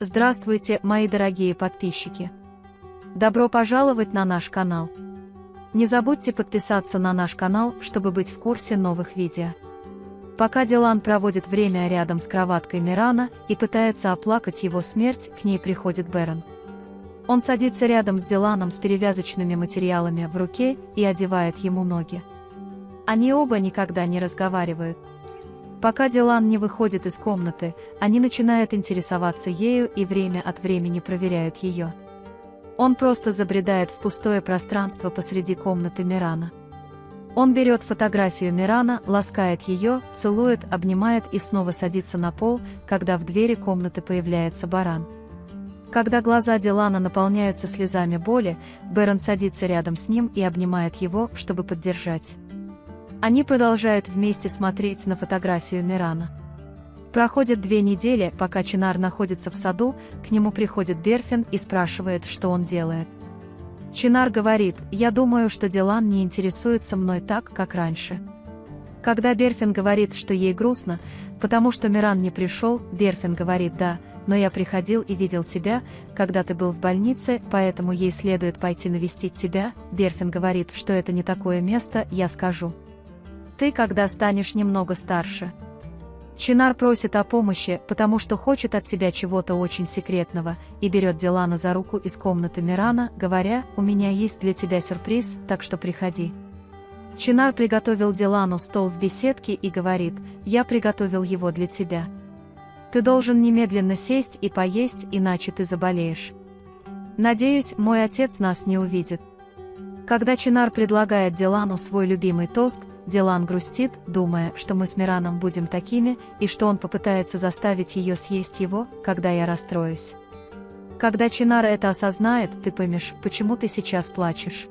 Здравствуйте, мои дорогие подписчики! Добро пожаловать на наш канал! Не забудьте подписаться на наш канал, чтобы быть в курсе новых видео. Пока Дилан проводит время рядом с кроваткой Мирана и пытается оплакать его смерть, к ней приходит Берен. Он садится рядом с Диланом с перевязочными материалами в руке и одевает ему ноги. Они оба никогда не разговаривают. Пока Дилан не выходит из комнаты, они начинают интересоваться ею и время от времени проверяют ее. Он просто забредает в пустое пространство посреди комнаты Мирана. Он берет фотографию Мирана, ласкает ее, целует, обнимает и снова садится на пол, когда в двери комнаты появляется Баран. Когда глаза Дилана наполняются слезами боли, Берен садится рядом с ним и обнимает его, чтобы поддержать. Они продолжают вместе смотреть на фотографию Мирана. Проходит 2 недели, пока Чинар находится в саду, к нему приходит Берфин и спрашивает, что он делает. Чинар говорит: «Я думаю, что Дилан не интересуется мной так, как раньше». Когда Берфин говорит, что ей грустно, потому что Миран не пришел, Берфин говорит: «Да, но я приходил и видел тебя, когда ты был в больнице, поэтому ей следует пойти навестить тебя». Берфин говорит, что это не такое место, я скажу. «Ты, когда станешь немного старше». Чинар просит о помощи, потому что хочет от тебя чего-то очень секретного, и берет Дилана за руку из комнаты Мирана, говоря: «У меня есть для тебя сюрприз, так что приходи». Чинар приготовил Дилану стол в беседке и говорит: «Я приготовил его для тебя. Ты должен немедленно сесть и поесть, иначе ты заболеешь. Надеюсь, мой отец нас не увидит». Когда Чинар предлагает Дилану свой любимый тост, Дилан грустит, думая, что мы с Мираном будем такими, и что он попытается заставить ее съесть его, когда я расстроюсь. Когда Чинар это осознает, ты поймешь, почему ты сейчас плачешь.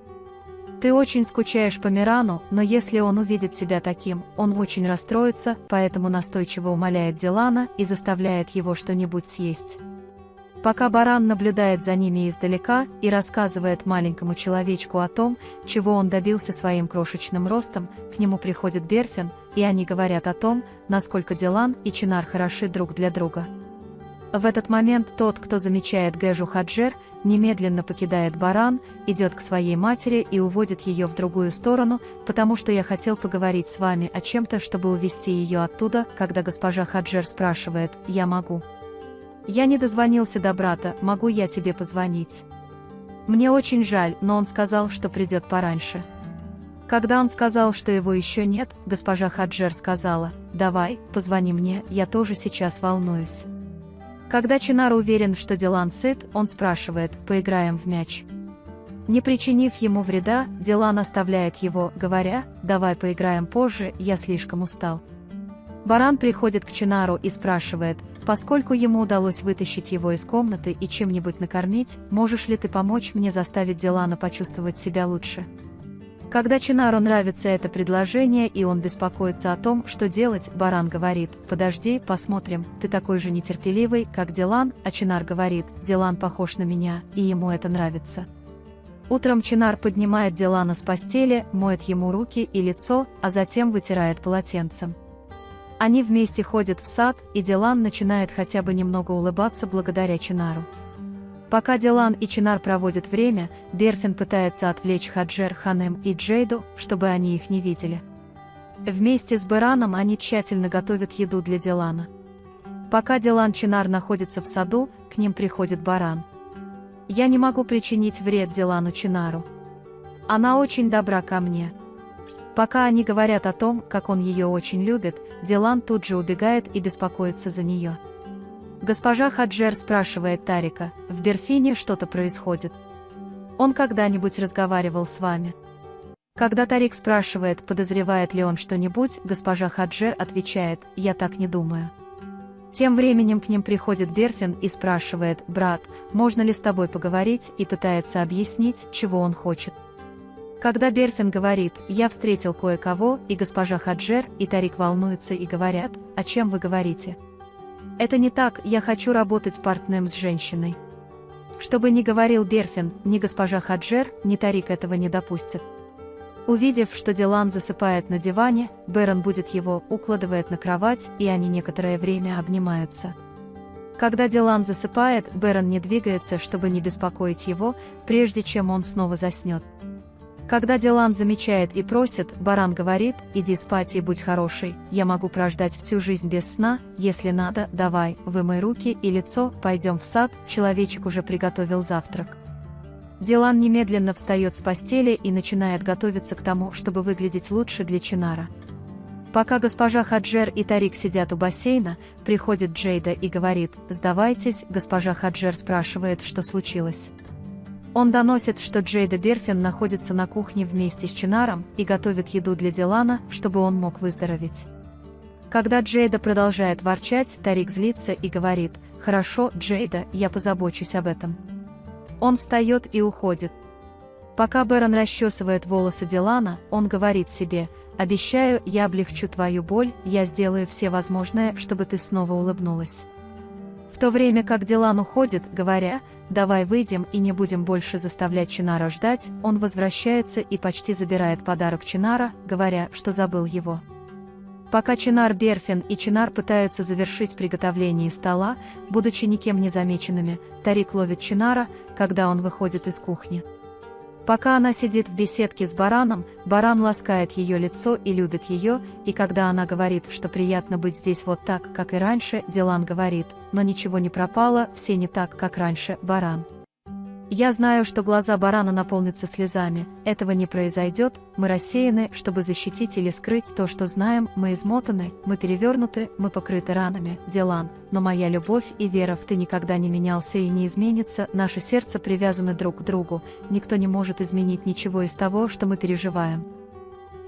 Ты очень скучаешь по Мирану, но если он увидит тебя таким, он очень расстроится, поэтому настойчиво умоляет Дилана и заставляет его что-нибудь съесть. Пока Баран наблюдает за ними издалека и рассказывает маленькому человечку о том, чего он добился своим крошечным ростом, к нему приходит Берфин, и они говорят о том, насколько Дилан и Чинар хороши друг для друга. В этот момент тот, кто замечает Гэжу Хаджер, немедленно покидает Баран, идет к своей матери и уводит ее в другую сторону, потому что я хотел поговорить с вами о чем-то, чтобы увести ее оттуда, когда госпожа Хаджер спрашивает: «Я могу. Я не дозвонился до брата, могу я тебе позвонить?» Мне очень жаль, но он сказал, что придет пораньше. Когда он сказал, что его еще нет, госпожа Хаджер сказала: «Давай, позвони мне, я тоже сейчас волнуюсь». Когда Чинар уверен, что Дилан сыт, он спрашивает: «Поиграем в мяч?» Не причинив ему вреда, Дилан оставляет его, говоря: «Давай поиграем позже, я слишком устал». Баран приходит к Чинару и спрашивает: «Поскольку ему удалось вытащить его из комнаты и чем-нибудь накормить, можешь ли ты помочь мне заставить Дилана почувствовать себя лучше?» Когда Чинару нравится это предложение и он беспокоится о том, что делать, Баран говорит: «Подожди, посмотрим, ты такой же нетерпеливый, как Дилан», а Чинар говорит: «Дилан похож на меня, и ему это нравится». Утром Чинар поднимает Дилана с постели, моет ему руки и лицо, а затем вытирает полотенцем. Они вместе ходят в сад, и Дилан начинает хотя бы немного улыбаться благодаря Чинару. Пока Дилан и Чинар проводят время, Берфин пытается отвлечь Хаджер Ханем и Джейду, чтобы они их не видели. Вместе с Бераном они тщательно готовят еду для Дилана. Пока Дилан и Чинар находятся в саду, к ним приходит Баран. «Я не могу причинить вред Дилану Чинару. Она очень добра ко мне». Пока они говорят о том, как он ее очень любит, Дилан тут же убегает и беспокоится за нее. Госпожа Хаджер спрашивает Тарика: «В Берфине что-то происходит? Он когда-нибудь разговаривал с вами?» Когда Тарик спрашивает, подозревает ли он что-нибудь, госпожа Хаджер отвечает: «Я так не думаю». Тем временем к ним приходит Берфин и спрашивает: «Брат, можно ли с тобой поговорить?» и пытается объяснить, чего он хочет. Когда Берфин говорит: «Я встретил кое-кого», и госпожа Хаджер и Тарик волнуются и говорят: «О чем вы говорите?» «Это не так, я хочу работать партнером с женщиной». Что бы ни говорил Берфин, ни госпожа Хаджер, ни Тарик этого не допустят. Увидев, что Дилан засыпает на диване, Берен будет его, укладывает на кровать, и они некоторое время обнимаются. Когда Дилан засыпает, Берон не двигается, чтобы не беспокоить его, прежде чем он снова заснет. Когда Дилан замечает и просит, Баран говорит: «Иди спать и будь хорошей, я могу прождать всю жизнь без сна, если надо, давай, вымой руки и лицо, пойдем в сад, человечек уже приготовил завтрак». Дилан немедленно встает с постели и начинает готовиться к тому, чтобы выглядеть лучше для Чинара. Пока госпожа Хаджер и Тарик сидят у бассейна, приходит Джейда и говорит: «Сдавайтесь». Госпожа Хаджер спрашивает, что случилось. Он доносит, что Джейда Берфин находится на кухне вместе с Чинаром и готовит еду для Дилана, чтобы он мог выздороветь. Когда Джейда продолжает ворчать, Тарик злится и говорит: «Хорошо, Джейда, я позабочусь об этом». Он встает и уходит. Пока Берон расчесывает волосы Дилана, он говорит себе: «Обещаю, я облегчу твою боль, я сделаю все возможное, чтобы ты снова улыбнулась». В то время как Дилан уходит, говоря: «Давай выйдем и не будем больше заставлять Чинара ждать», он возвращается и почти забирает подарок Чинара, говоря, что забыл его. Пока Чинар Берфин и Чинар пытаются завершить приготовление стола, будучи никем не замеченными, Тарик ловит Чинара, когда он выходит из кухни. Пока она сидит в беседке с Бараном, Баран ласкает ее лицо и любит ее, и когда она говорит, что приятно быть здесь вот так, как и раньше, Дилан говорит: «Но ничего не пропало, все не так, как раньше, Баран». Я знаю, что глаза Барана наполнятся слезами, этого не произойдет, мы рассеяны, чтобы защитить или скрыть то, что знаем, мы измотаны, мы перевернуты, мы покрыты ранами, Дилан, но моя любовь и вера в ты никогда не менялся и не изменится, наши сердца привязаны друг к другу, никто не может изменить ничего из того, что мы переживаем.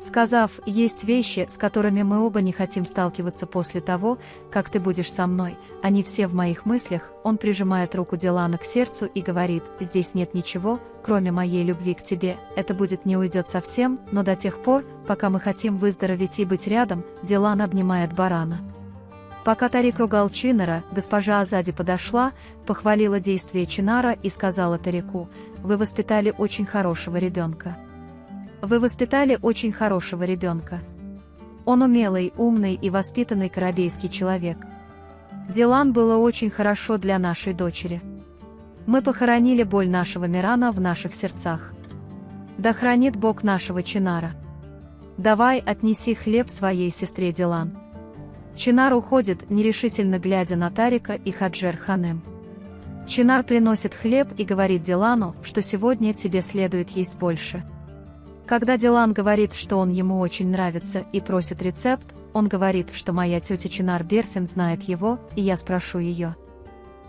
Сказав: «Есть вещи, с которыми мы оба не хотим сталкиваться после того, как ты будешь со мной, они все в моих мыслях», он прижимает руку Дилана к сердцу и говорит: «Здесь нет ничего, кроме моей любви к тебе, это будет не уйдет совсем, но до тех пор, пока мы хотим выздороветь и быть рядом», Дилан обнимает Барана. Пока Тарик ругал Чинара, госпожа Азади подошла, похвалила действия Чинара и сказала Тарику: «Вы воспитали очень хорошего ребенка. Вы воспитали очень хорошего ребенка. Он умелый, умный и воспитанный корабейский человек. Дилан было очень хорошо для нашей дочери. Мы похоронили боль нашего Мирана в наших сердцах. Да хранит Бог нашего Чинара. Давай, отнеси хлеб своей сестре Дилан». Чинар уходит, нерешительно глядя на Тарика и Хаджер Ханем. Чинар приносит хлеб и говорит Дилану, что сегодня тебе следует есть больше. Когда Дилан говорит, что он ему очень нравится и просит рецепт, он говорит, что моя тетя Чинар Берфин знает его, и я спрошу ее.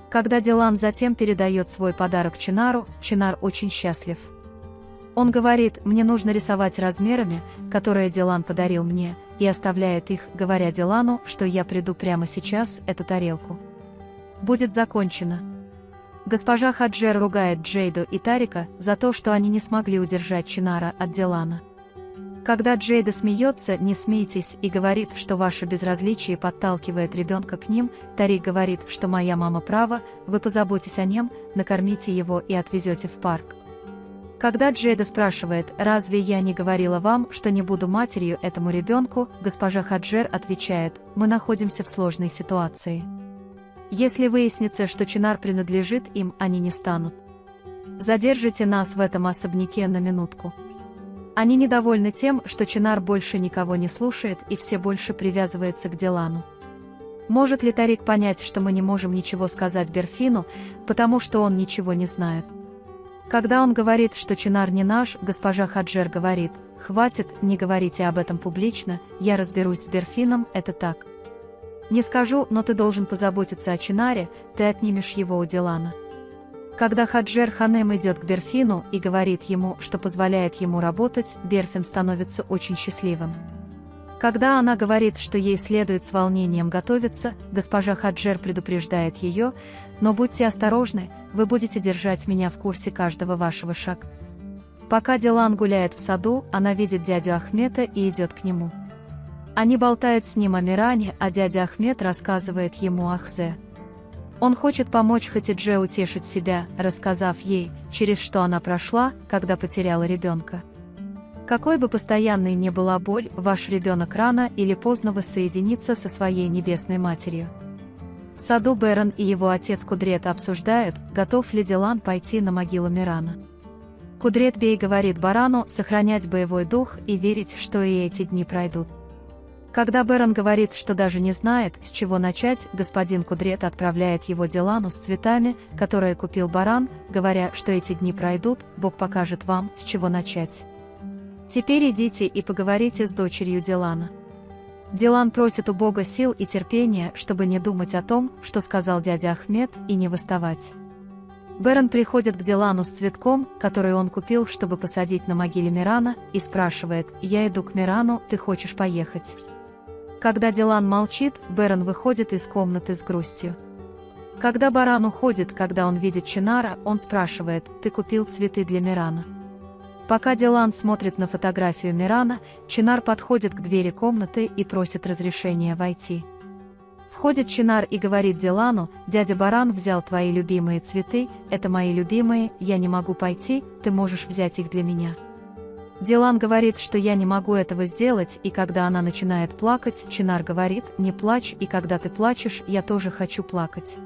Когда Дилан затем передает свой подарок Чинару, Чинар очень счастлив. Он говорит: «Мне нужно рисовать размерами, которые Дилан подарил мне», и оставляет их, говоря Дилану, что я приду прямо сейчас, эту тарелку будет закончено. Госпожа Хаджер ругает Джейду и Тарика за то, что они не смогли удержать Чинара от Дилана. Когда Джейда смеется: «Не смейтесь», и говорит, что ваше безразличие подталкивает ребенка к ним, Тарик говорит, что моя мама права, вы позаботитесь о нем, накормите его и отвезете в парк. Когда Джейда спрашивает: «Разве я не говорила вам, что не буду матерью этому ребенку?», госпожа Хаджер отвечает: «Мы находимся в сложной ситуации. Если выяснится, что Чинар принадлежит им, они не станут. Задержите нас в этом особняке на минутку». Они недовольны тем, что Чинар больше никого не слушает и все больше привязывается к Дилану. Может ли Тарик понять, что мы не можем ничего сказать Берфину, потому что он ничего не знает? Когда он говорит, что Чинар не наш, госпожа Хаджер говорит: «Хватит, не говорите об этом публично, я разберусь с Берфином, это так. Не скажу, но ты должен позаботиться о Чинаре, ты отнимешь его у Дилана». Когда Хаджер Ханем идет к Берфину и говорит ему, что позволяет ему работать, Берфин становится очень счастливым. Когда она говорит, что ей следует с волнением готовиться, госпожа Хаджер предупреждает ее: «Но будьте осторожны, вы будете держать меня в курсе каждого вашего шага». Пока Дилан гуляет в саду, она видит дядю Ахмета и идет к нему. Они болтают с ним о Миране, а дядя Ахмед рассказывает ему о Хзе. Он хочет помочь Хатидже утешить себя, рассказав ей, через что она прошла, когда потеряла ребенка. Какой бы постоянной ни была боль, ваш ребенок рано или поздно воссоединится со своей небесной матерью. В саду Берон и его отец Кудрет обсуждают, готов ли Дилан пойти на могилу Мирана. Кудрет Бей говорит Барану сохранять боевой дух и верить, что и эти дни пройдут. Когда Берон говорит, что даже не знает, с чего начать, господин Кудрет отправляет его Дилану с цветами, которые купил Баран, говоря, что эти дни пройдут, Бог покажет вам, с чего начать. Теперь идите и поговорите с дочерью Дилана. Дилан просит у Бога сил и терпения, чтобы не думать о том, что сказал дядя Ахмед, и не восставать. Берон приходит к Дилану с цветком, который он купил, чтобы посадить на могиле Мирана, и спрашивает: «Я иду к Мирану, ты хочешь поехать?» Когда Дилан молчит, Берон выходит из комнаты с грустью. Когда Баран уходит, когда он видит Чинара, он спрашивает: «Ты купил цветы для Мирана?» Пока Дилан смотрит на фотографию Мирана, Чинар подходит к двери комнаты и просит разрешения войти. Входит Чинар и говорит Дилану: «Дядя Баран взял твои любимые цветы, это мои любимые, я не могу пойти, ты можешь взять их для меня». Дилан говорит, что я не могу этого сделать, и когда она начинает плакать, Чинар говорит: «Не плачь, и когда ты плачешь, я тоже хочу плакать».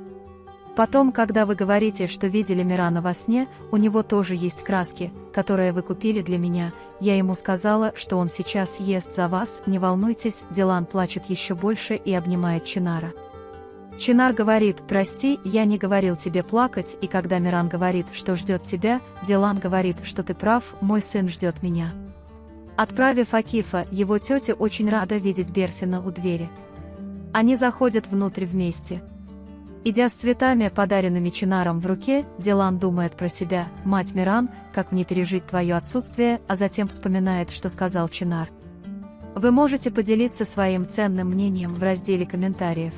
Потом, когда вы говорите, что видели Мирана во сне, у него тоже есть краски, которые вы купили для меня, я ему сказала, что он сейчас ест за вас, не волнуйтесь. Дилан плачет еще больше и обнимает Чинара. Чинар говорит: «Прости, я не говорил тебе плакать», и когда Миран говорит, что ждет тебя, Дилан говорит, что ты прав, мой сын ждет меня. Отправив Акифа, его тетя очень рада видеть Берфина у двери. Они заходят внутрь вместе. Идя с цветами, подаренными Чинаром в руке, Дилан думает про себя: «Мать Миран, как мне пережить твое отсутствие», а затем вспоминает, что сказал Чинар. Вы можете поделиться своим ценным мнением в разделе комментариев.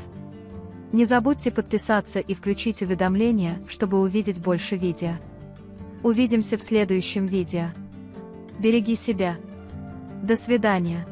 Не забудьте подписаться и включить уведомления, чтобы увидеть больше видео. Увидимся в следующем видео. Береги себя. До свидания.